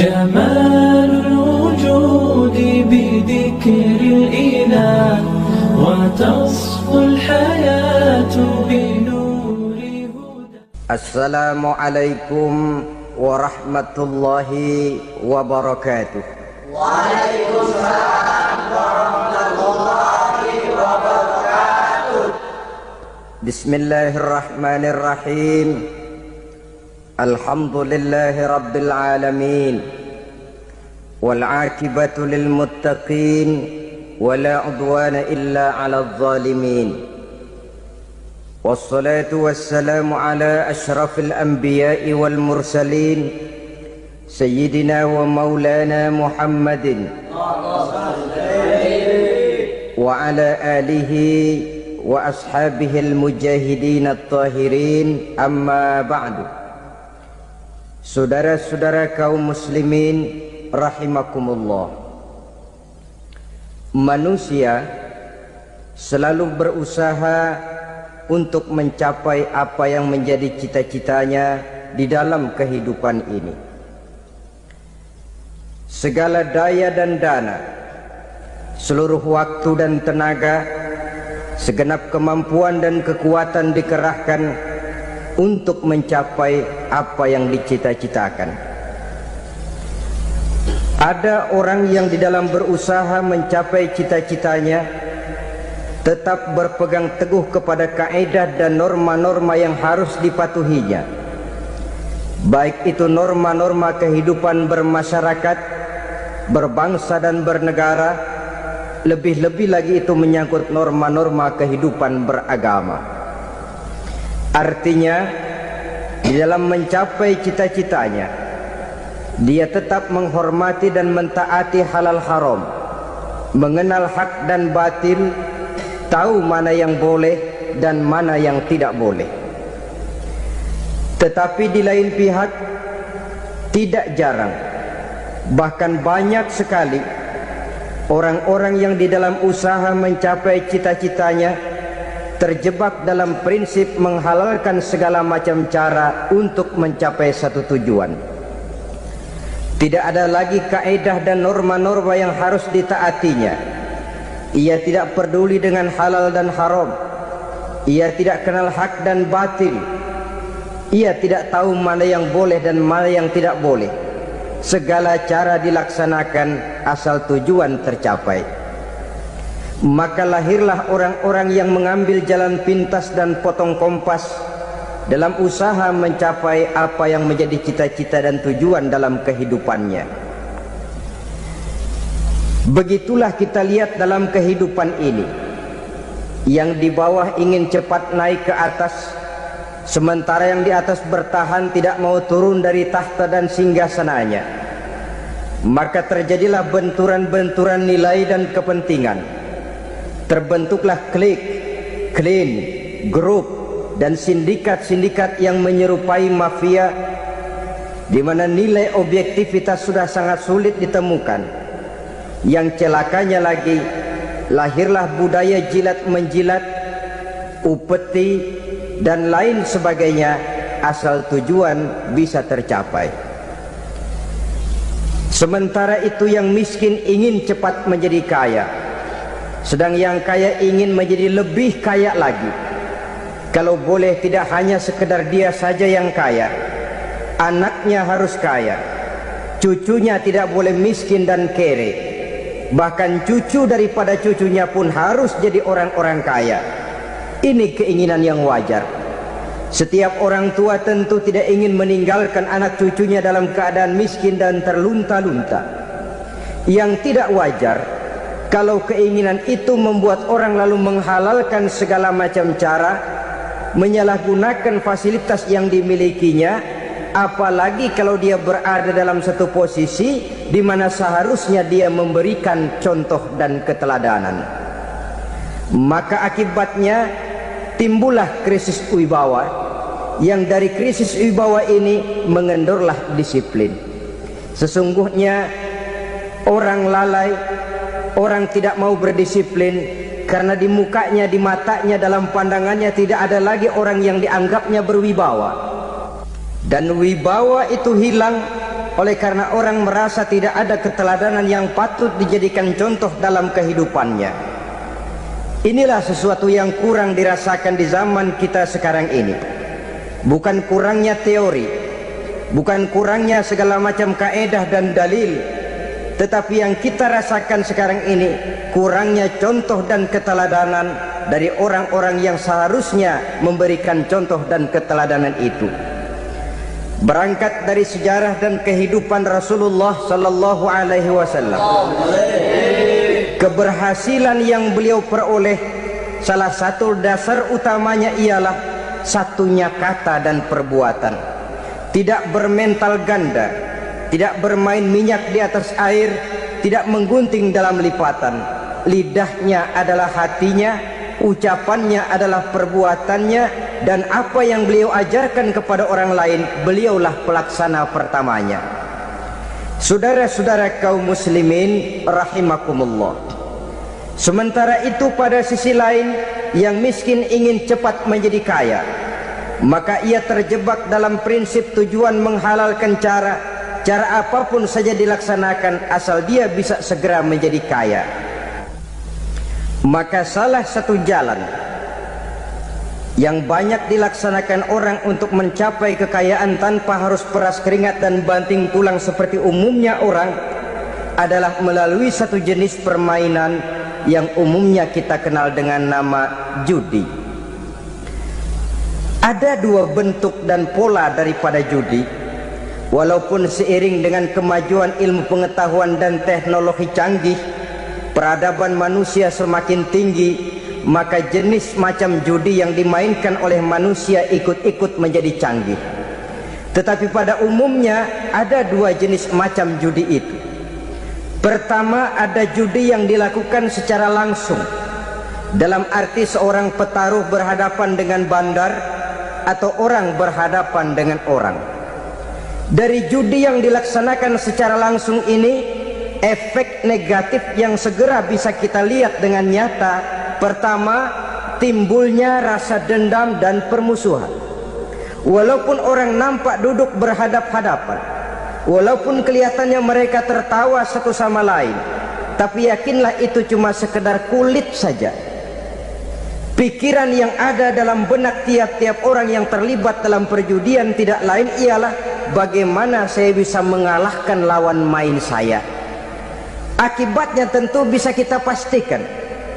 كمال الوجود بذكر الإله وتصفو الحياة بنور هدى. السلام عليكم ورحمة الله وبركاته. وعليكم السلام ورحمة الله وبركاته. بسم الله الرحمن الرحيم. الحمد لله رب العالمين والعاقبة للمتقين ولا عدوان إلا على الظالمين، والصلاة والسلام على أشرف الأنبياء والمرسلين سيدنا ومولانا محمد وعلى آله وأصحابه المجاهدين الطاهرين. أما بعد. Saudara-saudara kaum muslimin rahimakumullah, manusia selalu berusaha untuk mencapai apa yang menjadi cita-citanya di dalam kehidupan ini. Segala daya dan dana, seluruh waktu dan tenaga, segenap kemampuan dan kekuatan dikerahkan untuk mencapai apa yang dicita-citakan. Ada orang yang di dalam berusaha mencapai cita-citanya tetap berpegang teguh kepada kaidah dan norma-norma yang harus dipatuhinya, baik itu norma-norma kehidupan bermasyarakat, berbangsa dan bernegara, lebih-lebih lagi itu menyangkut norma-norma kehidupan beragama. Artinya, di dalam mencapai cita-citanya, dia tetap menghormati dan mentaati halal haram, mengenal hak dan batil, tahu mana yang boleh dan mana yang tidak boleh. Tetapi di lain pihak, tidak jarang, bahkan banyak sekali orang-orang yang di dalam usaha mencapai cita-citanya terjebak dalam prinsip menghalalkan segala macam cara untuk mencapai satu tujuan. Tidak ada lagi kaidah dan norma-norma yang harus ditaatinya. Ia tidak peduli dengan halal dan haram. Ia tidak kenal hak dan batil. Ia tidak tahu mana yang boleh dan mana yang tidak boleh. Segala cara dilaksanakan asal tujuan tercapai. Maka lahirlah orang-orang yang mengambil jalan pintas dan potong kompas dalam usaha mencapai apa yang menjadi cita-cita dan tujuan dalam kehidupannya. Begitulah kita lihat dalam kehidupan ini. Yang di bawah ingin cepat naik ke atas, sementara yang di atas bertahan tidak mau turun dari tahta dan singgasananya. Maka terjadilah benturan-benturan nilai dan kepentingan. Terbentuklah klik, klan, grup, dan sindikat-sindikat yang menyerupai mafia, di mana nilai objektivitas sudah sangat sulit ditemukan. Yang celakanya lagi, lahirlah budaya jilat-menjilat, upeti, dan lain sebagainya, asal tujuan bisa tercapai. Sementara itu yang miskin ingin cepat menjadi kaya, sedang yang kaya ingin menjadi lebih kaya lagi. Kalau boleh tidak hanya sekedar dia saja yang kaya, anaknya harus kaya, cucunya tidak boleh miskin dan kere, bahkan cucu daripada cucunya pun harus jadi orang-orang kaya. Ini keinginan yang wajar. Setiap orang tua tentu tidak ingin meninggalkan anak cucunya dalam keadaan miskin dan terlunta-lunta. Yang tidak wajar kalau keinginan itu membuat orang lalu menghalalkan segala macam cara, menyalahgunakan fasilitas yang dimilikinya, apalagi kalau dia berada dalam satu posisi di mana seharusnya dia memberikan contoh dan keteladanan. Maka akibatnya timbullah krisis wibawa, yang dari krisis wibawa ini mengendorlah disiplin. Sesungguhnya orang lalai, orang tidak mau berdisiplin karena di mukanya, di matanya, dalam pandangannya tidak ada lagi orang yang dianggapnya berwibawa. Dan wibawa itu hilang oleh karena orang merasa tidak ada keteladanan yang patut dijadikan contoh dalam kehidupannya. Inilah sesuatu yang kurang dirasakan di zaman kita sekarang ini. Bukan kurangnya teori, bukan kurangnya segala macam kaedah dan dalil, tetapi yang kita rasakan sekarang ini kurangnya contoh dan keteladanan dari orang-orang yang seharusnya memberikan contoh dan keteladanan itu. Berangkat dari sejarah dan kehidupan Rasulullah sallallahu alaihi wasallam, keberhasilan yang beliau peroleh, salah satu dasar utamanya ialah satunya kata dan perbuatan. Tidak bermental ganda, tidak bermain minyak di atas air, tidak menggunting dalam lipatan. Lidahnya adalah hatinya, ucapannya adalah perbuatannya, dan apa yang beliau ajarkan kepada orang lain, beliaulah pelaksana pertamanya. Saudara-saudara kaum muslimin rahimakumullah, sementara itu pada sisi lain, yang miskin ingin cepat menjadi kaya, maka ia terjebak dalam prinsip tujuan menghalalkan cara apapun saja dilaksanakan asal dia bisa segera menjadi kaya. Maka salah satu jalan yang banyak dilaksanakan orang untuk mencapai kekayaan tanpa harus peras keringat dan banting tulang seperti umumnya orang adalah melalui satu jenis permainan yang umumnya kita kenal dengan nama judi. Ada dua bentuk dan pola daripada judi. Walaupun seiring dengan kemajuan ilmu pengetahuan dan teknologi canggih, peradaban manusia semakin tinggi, maka jenis macam judi yang dimainkan oleh manusia ikut-ikut menjadi canggih. Tetapi pada umumnya ada dua jenis macam judi itu. Pertama, ada judi yang dilakukan secara langsung, dalam arti seorang petaruh berhadapan dengan bandar atau orang berhadapan dengan orang. Dari judi yang dilaksanakan secara langsung ini, efek negatif yang segera bisa kita lihat dengan nyata, pertama, timbulnya rasa dendam dan permusuhan. Walaupun orang nampak duduk berhadap-hadapan, walaupun kelihatannya mereka tertawa satu sama lain, tapi yakinlah itu cuma sekedar kulit saja. Pikiran yang ada dalam benak tiap-tiap orang yang terlibat dalam perjudian tidak lain ialah bagaimana saya bisa mengalahkan lawan main saya. Akibatnya tentu bisa kita pastikan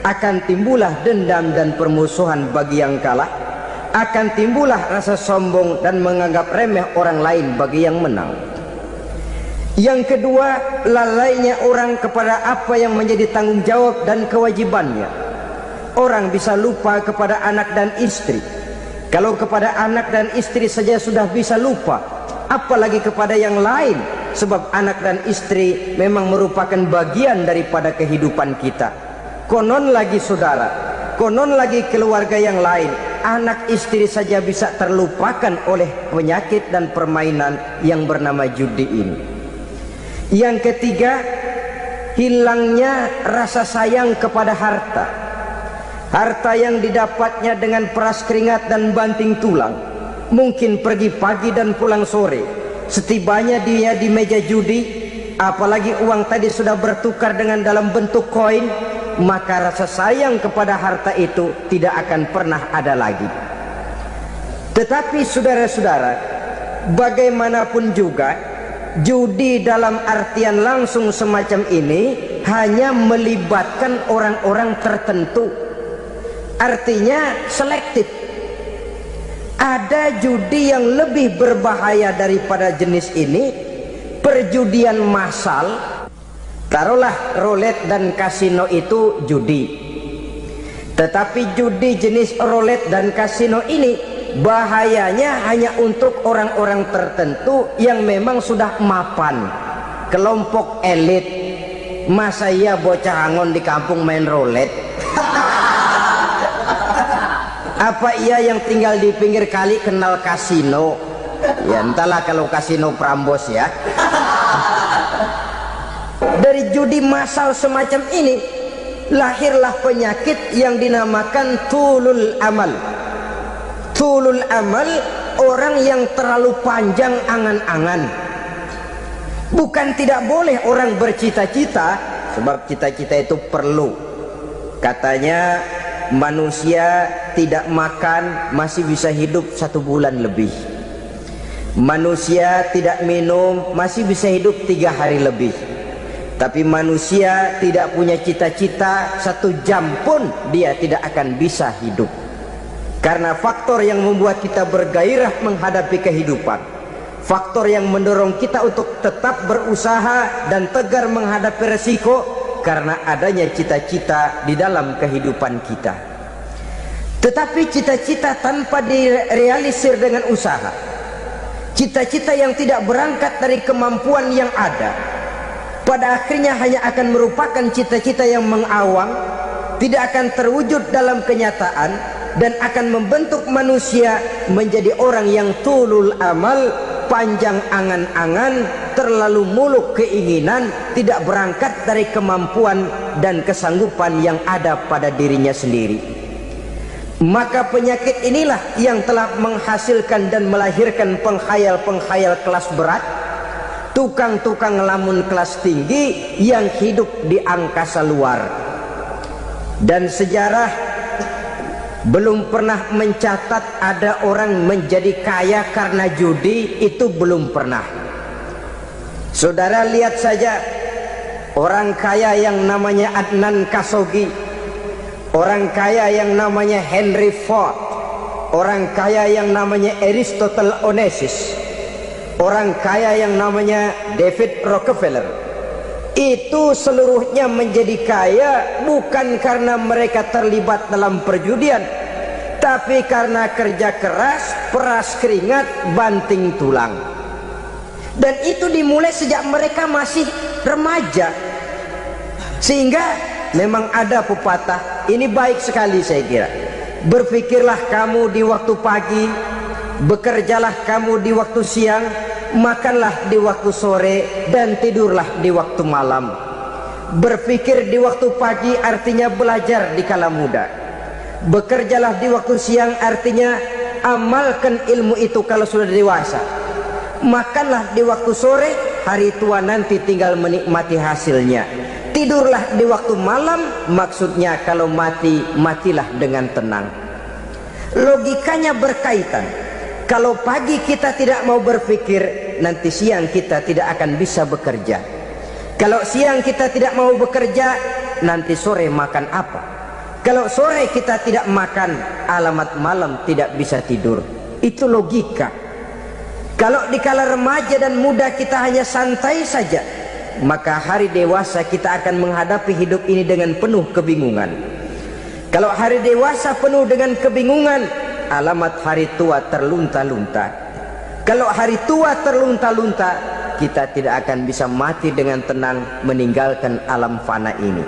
akan timbullah dendam dan permusuhan bagi yang kalah, akan timbullah rasa sombong dan menganggap remeh orang lain bagi yang menang. Yang kedua, lalainya orang kepada apa yang menjadi tanggung jawab dan kewajibannya. Orang bisa lupa kepada anak dan istri. Kalau kepada anak dan istri saja sudah bisa lupa, apalagi kepada yang lain, sebab anak dan istri memang merupakan bagian daripada kehidupan kita. Konon lagi saudara, konon lagi keluarga yang lain, anak istri saja bisa terlupakan oleh penyakit dan permainan yang bernama judi ini. Yang ketiga, hilangnya rasa sayang kepada harta. Harta yang didapatnya dengan peras keringat dan banting tulang, mungkin pergi pagi dan pulang sore. Setibanya dia di meja judi, apalagi uang tadi sudah bertukar dengan dalam bentuk koin, maka rasa sayang kepada harta itu tidak akan pernah ada lagi. Tetapi saudara-saudara, bagaimanapun juga, judi dalam artian langsung semacam ini hanya melibatkan orang-orang tertentu. Artinya selektif. Ada judi yang lebih berbahaya daripada jenis ini, perjudian massal. Taruhlah roulette dan kasino itu judi. Tetapi judi jenis roulette dan kasino ini bahayanya hanya untuk orang-orang tertentu yang memang sudah mapan, kelompok elit. Masa iya bocah angon di kampung main roulette? Apa ia yang tinggal di pinggir kali kenal kasino? Ya entahlah kalau kasino Prambos ya. Dari judi massal semacam ini lahirlah penyakit yang dinamakan tulul amal. Tulul amal, orang yang terlalu panjang angan-angan. Bukan tidak boleh orang bercita-cita, sebab cita-cita itu perlu. Katanya manusia tidak makan masih bisa hidup 1 bulan lebih. Manusia tidak minum masih bisa hidup 3 hari lebih. Tapi manusia tidak punya cita-cita 1 jam pun dia tidak akan bisa hidup. Karena faktor yang membuat kita bergairah menghadapi kehidupan, faktor yang mendorong kita untuk tetap berusaha dan tegar menghadapi resiko, karena adanya cita-cita di dalam kehidupan kita. Tetapi cita-cita tanpa direalisir dengan usaha, cita-cita yang tidak berangkat dari kemampuan yang ada, pada akhirnya hanya akan merupakan cita-cita yang mengawang, tidak akan terwujud dalam kenyataan, dan akan membentuk manusia menjadi orang yang tulul amal, panjang angan-angan, terlalu muluk keinginan, tidak berangkat dari kemampuan dan kesanggupan yang ada pada dirinya sendiri. Maka penyakit inilah yang telah menghasilkan dan melahirkan penghayal-penghayal kelas berat, tukang-tukang ngelamun kelas tinggi yang hidup di angkasa luar. Dan sejarah belum pernah mencatat ada orang menjadi kaya karena judi, itu belum pernah. Saudara lihat saja orang kaya yang namanya Adnan Khashoggi, orang kaya yang namanya Henry Ford, orang kaya yang namanya Aristotle Onassis, orang kaya yang namanya David Rockefeller. Itu seluruhnya menjadi kaya bukan karena mereka terlibat dalam perjudian, tapi karena kerja keras, peras keringat, banting tulang. Dan itu dimulai sejak mereka masih remaja. Sehingga memang ada pepatah, ini baik sekali saya kira. Berpikirlah kamu di waktu pagi, bekerjalah kamu di waktu siang, makanlah di waktu sore, dan tidurlah di waktu malam. Berpikir di waktu pagi artinya belajar di kala muda. Bekerjalah di waktu siang artinya amalkan ilmu itu kalau sudah dewasa. Makanlah di waktu sore, hari tua nanti tinggal menikmati hasilnya. Tidurlah di waktu malam, maksudnya kalau mati, matilah dengan tenang. Logikanya berkaitan. Kalau pagi kita tidak mau berpikir, nanti siang kita tidak akan bisa bekerja. Kalau siang kita tidak mau bekerja, nanti sore makan apa? Kalau sore kita tidak makan, alamat malam tidak bisa tidur. Itu logika. Kalau di kala remaja dan muda kita hanya santai saja, maka hari dewasa kita akan menghadapi hidup ini dengan penuh kebingungan. Kalau hari dewasa penuh dengan kebingungan, alamat hari tua terlunta-lunta. Kalau hari tua terlunta-lunta, kita tidak akan bisa mati dengan tenang meninggalkan alam fana ini.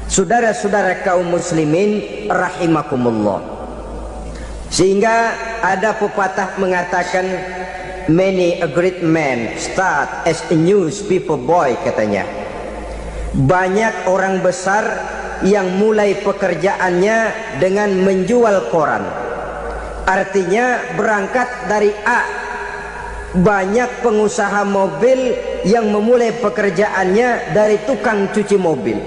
Saudara-saudara kaum muslimin rahimakumullah. Sehingga ada pepatah mengatakan, many a great man start as a newspaper boy, katanya. Banyak orang besar yang mulai pekerjaannya dengan menjual koran. Artinya berangkat dari A. Banyak pengusaha mobil yang memulai pekerjaannya dari tukang cuci mobil,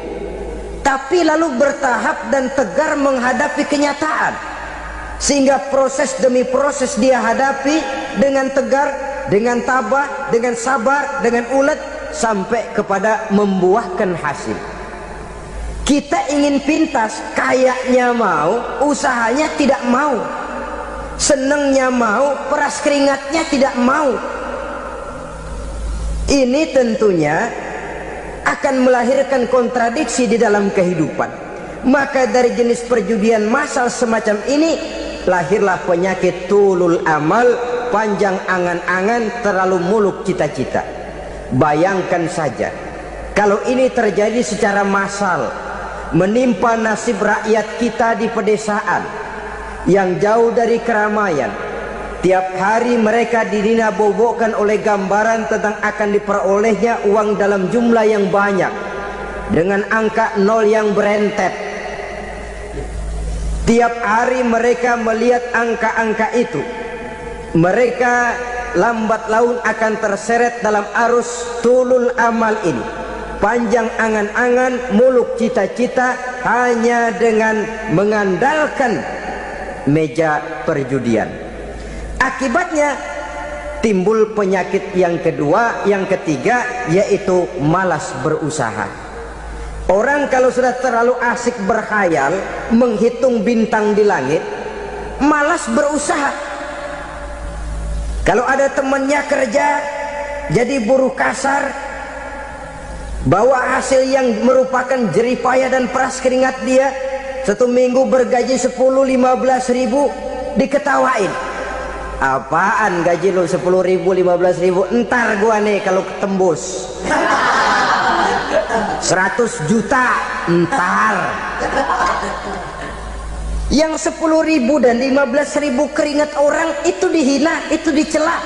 tapi lalu bertahap dan tegar menghadapi kenyataan, sehingga proses demi proses dia hadapi dengan tegar, dengan tabah, dengan sabar, dengan ulet, sampai kepada membuahkan hasil. Kita ingin pintas, kayaknya mau, usahanya tidak mau. Senangnya mau, peras keringatnya tidak mau. Ini tentunya akan melahirkan kontradiksi di dalam kehidupan. Maka dari jenis perjudian massal semacam ini lahirlah penyakit tulul amal, panjang angan-angan, terlalu muluk cita-cita. Bayangkan saja kalau ini terjadi secara massal, menimpa nasib rakyat kita di pedesaan yang jauh dari keramaian. Tiap hari mereka didina-bobokkan oleh gambaran tentang akan diperolehnya uang dalam jumlah yang banyak dengan angka nol yang berentet. Tiap hari mereka melihat angka-angka itu, mereka lambat laun akan terseret dalam arus tulul amal ini. Panjang angan-angan, muluk cita-cita hanya dengan mengandalkan meja perjudian. Akibatnya timbul penyakit yang kedua, yang ketiga, yaitu malas berusaha. Orang kalau sudah terlalu asik berkhayal, menghitung bintang di langit, malas berusaha. Kalau ada temannya kerja jadi buruh kasar, bawa hasil yang merupakan jerih payah dan peras keringat dia, 1 minggu bergaji 10-15 ribu, diketawain. Apaan gaji lu 10 ribu 15 ribu, entar gua nih kalau ketembus 100 juta entar. Yang 10 ribu dan 15 ribu keringat orang itu dihina, itu dicela,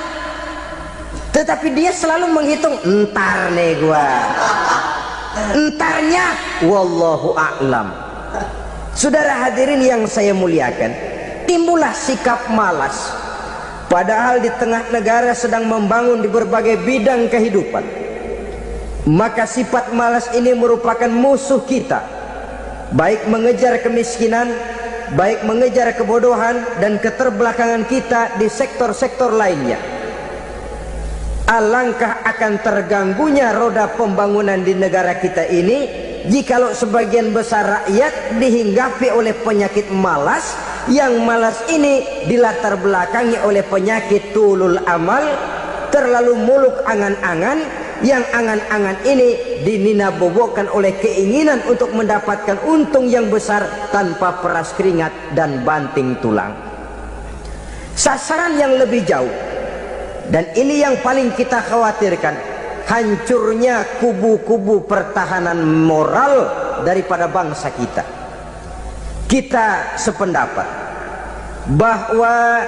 tetapi dia selalu menghitung, entar nih gua, entarnya wallahu a'lam. Saudara hadirin yang saya muliakan, timbullah sikap malas. Padahal di tengah negara sedang membangun di berbagai bidang kehidupan, maka sifat malas ini merupakan musuh kita, baik mengejar kemiskinan, baik mengejar kebodohan dan keterbelakangan kita di sektor-sektor lainnya. Alangkah akan terganggunya roda pembangunan di negara kita ini jikalau sebagian besar rakyat dihinggapi oleh penyakit malas, yang malas ini dilatar belakangi oleh penyakit tulul amal, terlalu muluk angan-angan, yang angan-angan ini dininabobokan oleh keinginan untuk mendapatkan untung yang besar tanpa peras keringat dan banting tulang. Sasaran yang lebih jauh, dan ini yang paling kita khawatirkan, hancurnya kubu-kubu pertahanan moral daripada bangsa kita. Kita sependapat bahwa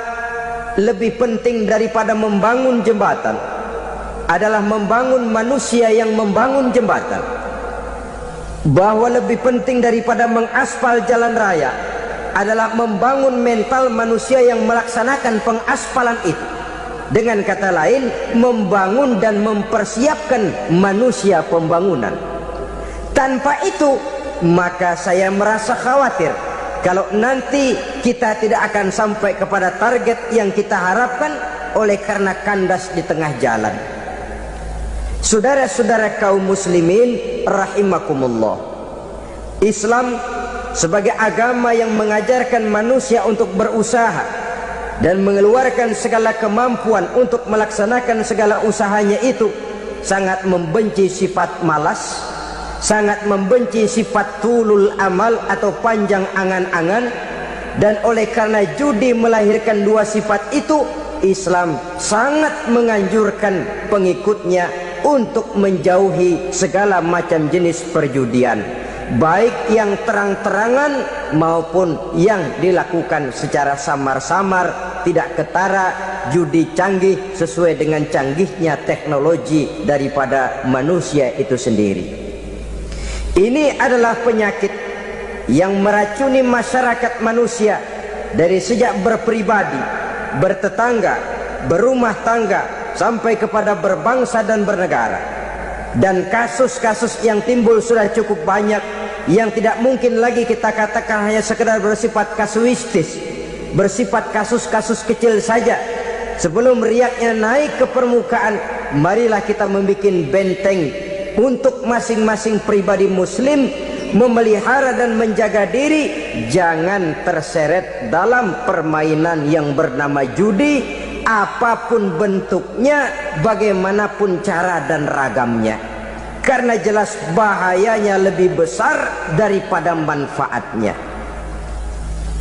lebih penting daripada membangun jembatan adalah membangun manusia yang membangun jembatan. Bahwa lebih penting daripada mengaspal jalan raya adalah membangun mental manusia yang melaksanakan pengaspalan itu. Dengan kata lain, membangun dan mempersiapkan manusia pembangunan. Tanpa itu, maka saya merasa khawatir kalau nanti kita tidak akan sampai kepada target yang kita harapkan oleh karena kandas di tengah jalan. Saudara-saudara kaum muslimin rahimakumullah, Islam sebagai agama yang mengajarkan manusia untuk berusaha dan mengeluarkan segala kemampuan untuk melaksanakan segala usahanya itu, sangat membenci sifat malas, sangat membenci sifat tulul amal atau panjang angan-angan. Dan oleh karena judi melahirkan dua sifat itu, Islam sangat menganjurkan pengikutnya untuk menjauhi segala macam jenis perjudian, baik yang terang-terangan maupun yang dilakukan secara samar-samar, tidak ketara, judi canggih sesuai dengan canggihnya teknologi daripada manusia itu sendiri. Ini adalah penyakit yang meracuni masyarakat manusia dari sejak berpribadi, bertetangga, berumah tangga, sampai kepada berbangsa dan bernegara. Dan kasus-kasus yang timbul sudah cukup banyak, yang tidak mungkin lagi kita katakan hanya sekedar bersifat kasuistis, bersifat kasus-kasus kecil saja. Sebelum riaknya naik ke permukaan, marilah kita membuat benteng untuk masing-masing pribadi muslim memelihara dan menjaga diri, jangan terseret dalam permainan yang bernama judi, apapun bentuknya, bagaimanapun cara dan ragamnya, karena jelas bahayanya lebih besar daripada manfaatnya.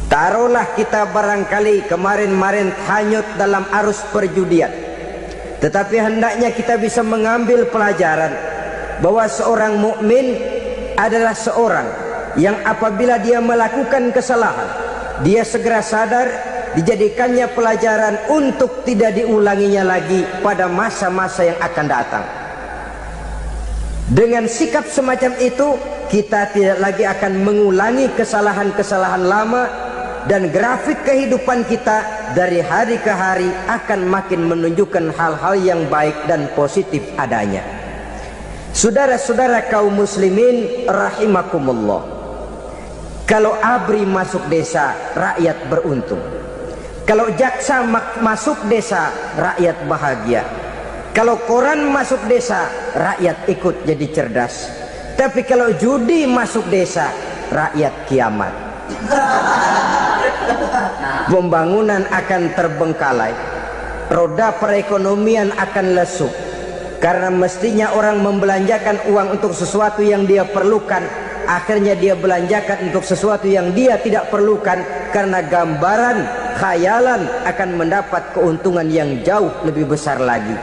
Taruhlah kita barangkali kemarin-marin hanyut dalam arus perjudian, tetapi hendaknya kita bisa mengambil pelajaran bahwa seorang mukmin adalah seorang yang apabila dia melakukan kesalahan, dia segera sadar, dijadikannya pelajaran untuk tidak diulanginya lagi pada masa-masa yang akan datang. Dengan sikap semacam itu, kita tidak lagi akan mengulangi kesalahan-kesalahan lama, dan grafik kehidupan kita dari hari ke hari akan makin menunjukkan hal-hal yang baik dan positif adanya. Saudara-saudara kaum muslimin rahimakumullah, kalau ABRI masuk desa, rakyat beruntung. Kalau jaksa masuk desa, rakyat bahagia. Kalau koran masuk desa, rakyat ikut jadi cerdas. Tapi kalau judi masuk desa, rakyat kiamat. Pembangunan akan terbengkalai, roda perekonomian akan lesu. Karena mestinya orang membelanjakan uang untuk sesuatu yang dia perlukan, akhirnya dia belanjakan untuk sesuatu yang dia tidak perlukan, karena gambaran, khayalan akan mendapat keuntungan yang jauh lebih besar lagi.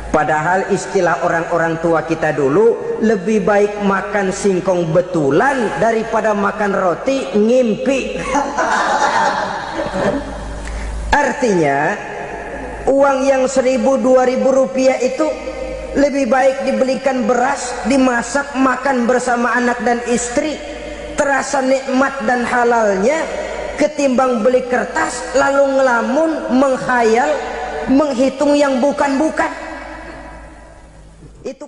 Padahal istilah orang-orang tua kita dulu, lebih baik makan singkong betulan daripada makan roti ngimpi. Artinya uang yang 1.000-2.000 rupiah itu lebih baik dibelikan beras, dimasak, makan bersama anak dan istri, terasa nikmat dan halalnya, ketimbang beli kertas lalu ngelamun, menghayal, menghitung yang bukan-bukan. Itu